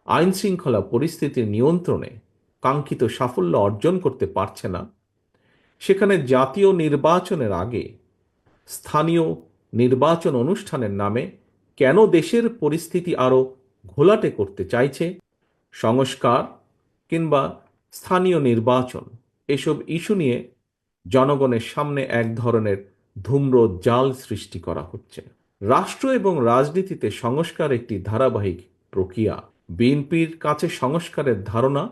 আইন শৃঙ্খলা পরিস্থিতির নিয়ন্ত্রণে কাঙ্ক্ষিত সাফল্য অর্জন করতে পারছে না, সেখানে জাতীয় নির্বাচনের আগে স্থানীয় নির্বাচন অনুষ্ঠানের নামে কেন দেশের পরিস্থিতি আরও ঘোলাটে করতে চাইছে, সংস্কার কিংবা স্থানীয় নির্বাচন, এসব ইস্যু নিয়ে জনগণের সামনে এক ধরনের ধূম্র জাল সৃষ্টি করা হচ্ছে। রাষ্ট্র এবং রাজনীতিতে সংস্কার একটি ধারাবাহিক প্রক্রিয়া। বিএনপির কাছে সংস্কারের ধারণা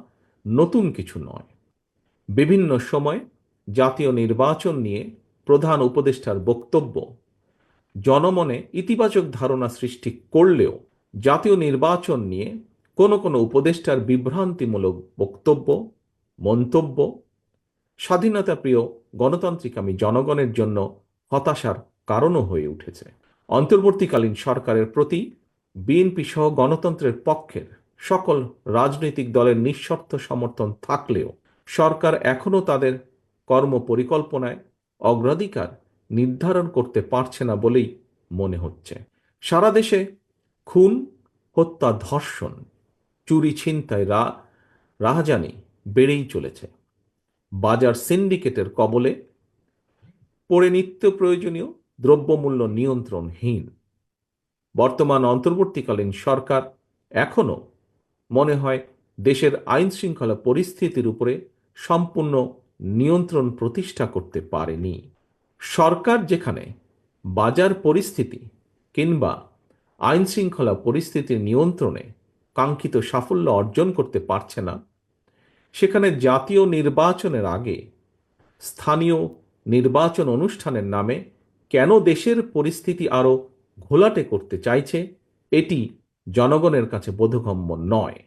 নতুন কিছু নয়। বিভিন্ন সময় জাতীয় নির্বাচন নিয়ে প্রধান উপদেষ্টার বক্তব্য জনমনে ইতিবাচক ধারণা সৃষ্টি করলেও জাতীয় নির্বাচন নিয়ে কোনো কোনো উপদেষ্টার বিভ্রান্তিমূলক বক্তব্য, মন্তব্য স্বাধীনতাপ্রিয় গণতান্ত্রিকামী জনগণের জন্য হতাশার কারণও হয়ে উঠেছে। অন্তর্বর্তীকালীন সরকারের প্রতি বিএনপি সহ গণতন্ত্রের পক্ষের সকল রাজনৈতিক দলের নিঃশর্ত সমর্থন থাকলেও সরকার এখনও তাদের কর্মপরিকল্পনায় অগ্রাধিকার নির্ধারণ করতে পারছে না বলেই মনে হচ্ছে। সারা দেশে খুন, হত্যা, ধর্ষণ, চুরি, ছিনতাই, রাহাজানি বেড়েই চলেছে। বাজার সিন্ডিকেটের কবলে পড়ে নিত্য প্রয়োজনীয় দ্রব্যমূল্য নিয়ন্ত্রণহীন। বর্তমান অন্তর্বর্তীকালীন সরকার এখনও মনে হয় দেশের আইন শৃঙ্খলা পরিস্থিতির উপরে সম্পূর্ণ নিয়ন্ত্রণ প্রতিষ্ঠা করতে পারেনি। সরকার যেখানে বাজার পরিস্থিতি কিংবা আইন শৃঙ্খলা পরিস্থিতির নিয়ন্ত্রণে কাঙ্ক্ষিত সাফল্য অর্জন করতে পারছে না, সেখানে জাতীয় নির্বাচনের আগে স্থানীয় নির্বাচন অনুষ্ঠানের নামে কেন দেশের পরিস্থিতি আরও ঘোলাটে করতে চাইছে, এটি জনগণের কাছে বোধগম্য নয়।